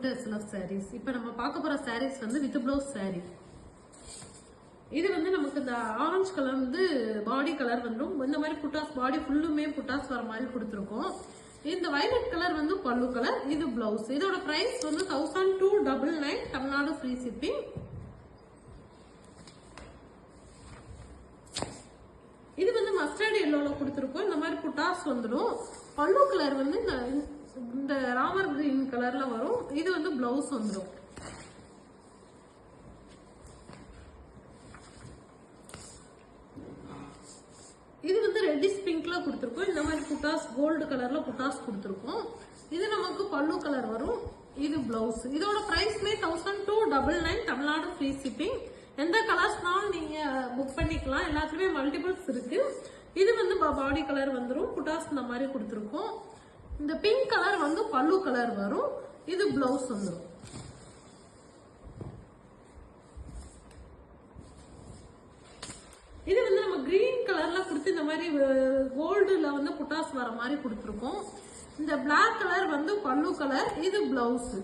Welcome to SLF sarees. இப்போ நம்ம பார்க்க போற sarees வந்து வித் ப்ளவுஸ் saree. இது வந்து நமக்கு இந்த ஆரஞ்சு கலர் வந்து பாடி கலர் வந்துரும். இந்த மாதிரி புட்டாஸ் பாடி ஃபுல்லுமே புட்டாஸ் வர மாதிரி கொடுத்துருக்கோம். இந்த வயலட் கலர் வந்து பல்லு கலர், இது பிளவுஸ். இதோட பிரைஸ் வந்து 1299 தமிழ்நாடு ஃப்ரீ ஷிப்பிங். இது வந்து மஸ்டர்ட் எல்லோல கொடுத்துருக்கோம். இந்த மாதிரி புட்டாஸ் வந்துடும். பல்லு கலர் வந்து இந்த ராமர் கிரீன் கலர்ல வரும். இது வந்து பிளவுஸ் வந்துடும். இது வந்து ரெட்டிஷ் பிங்க்ல கொடுத்துருக்கோம். இந்த மாதிரி புட்டாஸ் கோல்டு கலர்ல புட்டாஸ் கொடுத்துருக்கோம். இது நமக்கு பல்லு கலர் வரும். இது பிளவுஸ். இதோட பிரைஸ்மே 1299 தமிழ்நாடு ஃப்ரீ ஷிப்பிங். எந்த கலர்ஸ்னாலும் நீங்க புக் பண்ணிக்கலாம். எல்லாத்துலயுமே மல்டிபிள்ஸ் இருக்கு. இது வந்து பாடி கலர் வந்துடும். புட்டாஸ் இந்த மாதிரி கொடுத்துருக்கோம். இந்த பிங்க் கலர் வந்து பல்லு கலர் வரும். இது பிளவுஸ் வந்துடும். இது வந்து நம்ம கிரீன் கலர்ல கொடுத்து இந்த மாதிரி கோல்டுல வந்து புட்டாஸ் வர மாதிரி கொடுத்துருக்கோம். இந்த பிளாக் கலர் வந்து பல்லு கலர், இது பிளவுஸ்.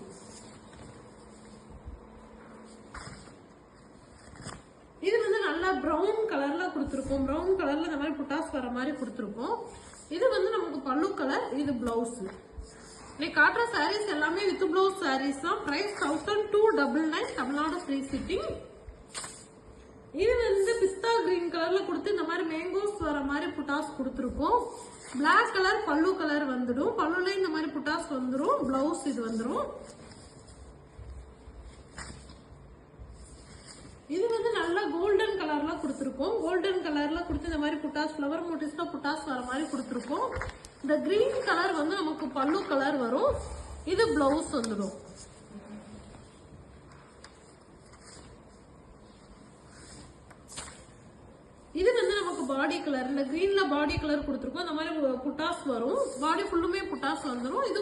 இது வந்து நல்லா பிரவுன் கலர்ல கொடுத்துருக்கோம். பிரவுன் கலர்ல இந்த மாதிரி புட்டாஸ் வர மாதிரி கொடுத்துருக்கோம். இது வந்து நமக்கு பல்லு கலர், இது பிளவுஸ். இன்னைக்கு காட்டுற சாரீஸ் எல்லாமே வித் பிளவுஸ் சாரீஸ் தான். Price 1299 Tamil Nadu free shipping. இது வந்து பிஸ்தா கிரீன் கலர்ல கொடுத்து இந்த மாதிரி மேங்கோஸ் வர மாதிரி புட்டாஸ் கொடுத்துருக்கோம். பிளாக் கலர் பல்லு கலர் வந்துடும். பல்லுல இந்த மாதிரி புட்டாஸ் வந்துடும். பிளவுஸ் இது வந்துடும். இது வந்து நல்லா கோல்டன் கலர்ல கொடுத்துருக்கோம். கோல்டன் கலர்ல கொடுத்து இந்த மாதிரி புட்டாஸ் ஃபிளவர் மோட்டிவ்ஸ்ல புட்டாஸ் வர மாதிரி கொடுத்துருக்கோம். இந்த கிரீன் கலர் வந்து நமக்கு பல்லு கலர் வரும். இது பிளவுஸ் வந்துடும். இது வந்து நமக்கு பாடி கலர். இந்த கிரீன்ல பாடி கலர் கொடுத்துருக்கோம். இந்த மாதிரி புட்டாஸ் வரும். பாடி ஃபுல்லுமே புட்டாஸ் வந்துடும். இது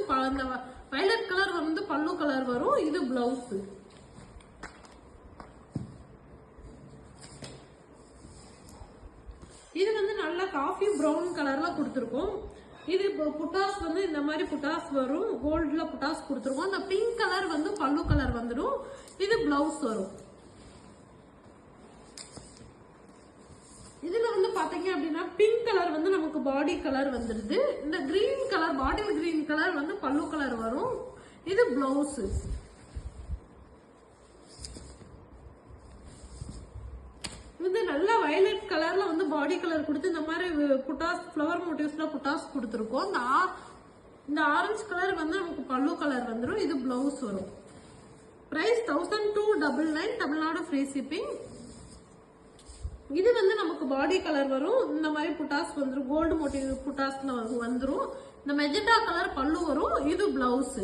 வயலட் கலர் வந்து பல்லு கலர் வரும். இது பிளவுஸ். இது வந்து நல்ல காஃபி பிரவுன் கலர்ல கொடுத்துருக்கோம். இது புட்டாஸ் வந்து இந்த மாதிரி புட்டாஸ் வரும். கோல்ட்ல புட்டாஸ் கொடுத்துருக்கோம். இந்த பிங்க் கலர் வந்து பல்லு கலர் வந்துடும். இது பிளவுஸ் வரும். இதுல வந்து பாத்தீங்க அப்படின்னா பிங்க் கலர் வந்து நமக்கு பாடி கலர் வந்துருது. இந்த green colour bottle green colour வந்து பல்லு கலர் வரும். இது பிளவுஸ். இது நல்ல வயலட் கலர்ல வந்து பாடி கலர் கொடுத்து இந்த மாதிரி புட்டாஸ் ஃபிளவர் மோட்டிவ்ஸ்ல புட்டாஸ் கொடுத்துருக்கோம். இந்த ஆரஞ்சு கலர் வந்து நமக்கு பல்லு கலர் வந்துடும். இது பிளவுஸ் வரும். Price 1299 Tamil Nadu free shipping. இது வந்து நமக்கு பாடி கலர் வரும். இந்த மாதிரி புட்டாஸ் வந்துடும். கோல்டு மோட்டிவ் புட்டாஸ்ல வந்துடும். இந்த மெஜெண்டா கலர் பல்லு வரும். இது பிளவுஸ்.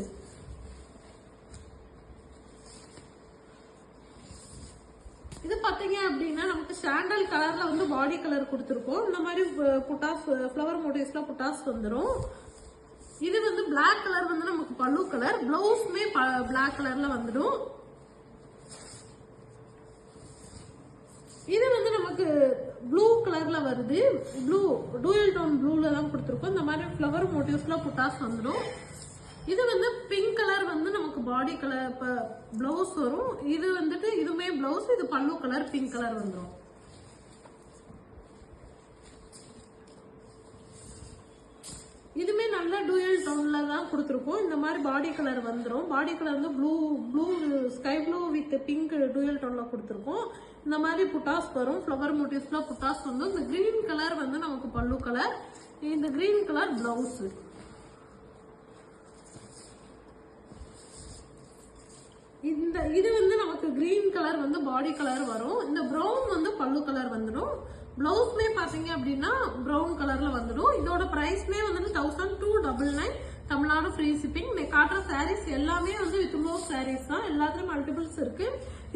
இது பாத்தீங்க அப்படின்னா நமக்கு சாண்டல் கலர்ல வந்து பாடி கலர் கொடுத்துருக்கோம். இந்த மாதிரி புட்டாஸ் ஃபிளவர் மோட்டிவ்ஸ்ல புட்டாஸ் வந்துடும். இது வந்து பிளாக் கலர் வந்து நமக்கு பல்லு கலர். பிளவுஸ்மே பிளாக் கலர்ல வந்துடும். இது வந்து நமக்கு ப்ளூ கலர்ல வருது. ப்ளூ டூயல் டோன் ப்ளூல தான் கொடுத்துருக்கோம். இந்த மாதிரி ஃபிளவர் மோட்டிவ்ஸ்ல புட்டாஸ் வந்துடும். இது வந்து பிங்க் கலர் வந்து நமக்கு பாடி கலர் பிளவுஸ் வரும். இது வந்துட்டு இதுமே பிளவுஸ். இது பல்லு கலர் பிங்க் கலர் வந்துடும். இதுமே நல்ல டூயல் டோன்ல தான் கொடுத்துருக்கோம். இந்த மாதிரி பாடி கலர் வந்துடும். பாடி கலர் வந்து blue sky blue with pink dual டோன்ல கொடுத்துருக்கோம். இந்த மாதிரி புட்டாஸ் வரும். ஃபிளவர் மோட்டிவ்ஸ்ல புட்டாஸ் வந்து இந்த கிரீன் கலர் வந்து நமக்கு பல்லு கலர். இந்த கிரீன் கலர் பிளவுஸ். இது வந்து நமக்கு கிரீன் கலர் வந்து பாடி கலர் வரும். இந்த பிரவுன் வந்து பல்லு கலர் வந்துடும். பிளவுஸ்மே பாத்தீங்க அப்படின்னா பிரவுன் கலர்ல வந்துடும். இதோட பிரைஸ்மே வந்து 1299 தமிழ்நாடு ஃப்ரீ ஷிப்பிங். காட்டுற சாரீஸ் எல்லாமே வந்து வித் ப்ளவுஸ் சாரீஸ் தான். எல்லாத்துலயும் மல்டிபிள்ஸ் இருக்கு.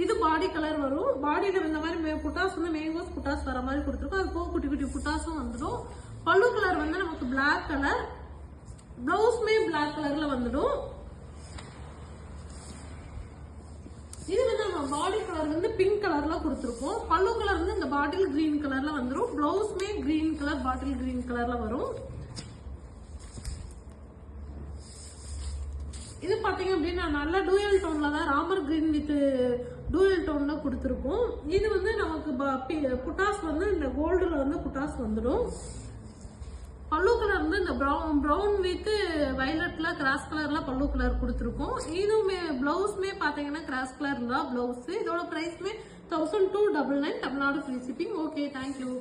இது பாடி கலர் வரும். பாடியில இந்த மாதிரி புட்டாஸ் வந்து மேங்கோஸ் புட்டாஸ் வர மாதிரி கொடுத்துருக்கோம். அது போக குட்டி குட்டி புட்டாஸும் வந்துடும். பல்லு கலர் வந்து நமக்கு பிளாக் கலர். பிளவுஸ்மே பிளாக் கலர்ல வந்துடும். இது வந்து நம்ம பாடி கலர் வந்து பிங்க் கலர்ல கொடுத்துருக்கோம். பல்லு கலர் வந்து இந்த பாட்டில் கிரீன் கலர்ல வந்துடும். பிளவுஸ்மே கிரீன் கலர் பாட்டில் கிரீன் கலர்ல வரும். இது பாத்தீங்க அப்படின்னா நல்ல டூயல் டோன்ல தான் ராமர் கிரீன் வித் டூயல் டோன்ல கொடுத்துருக்கோம். இது வந்து நமக்கு புட்டாஸ் வந்து இந்த கோல்டுல வந்து புட்டாஸ் வந்துடும். பல்லு கலர் வந்து இந்த ப்ரௌன் வித் வயலட்ல கிராஸ் கலர்ல பல்லு கலர் கொடுத்துருக்கோம். இதுவுமே பிளவுஸ்மே பாத்தீங்கன்னா கிராஸ் கலர் தான் பிளவுஸ். இதோட பிரைஸ்மே 1299 Tamil Nadu free shipping. Okay, thank you.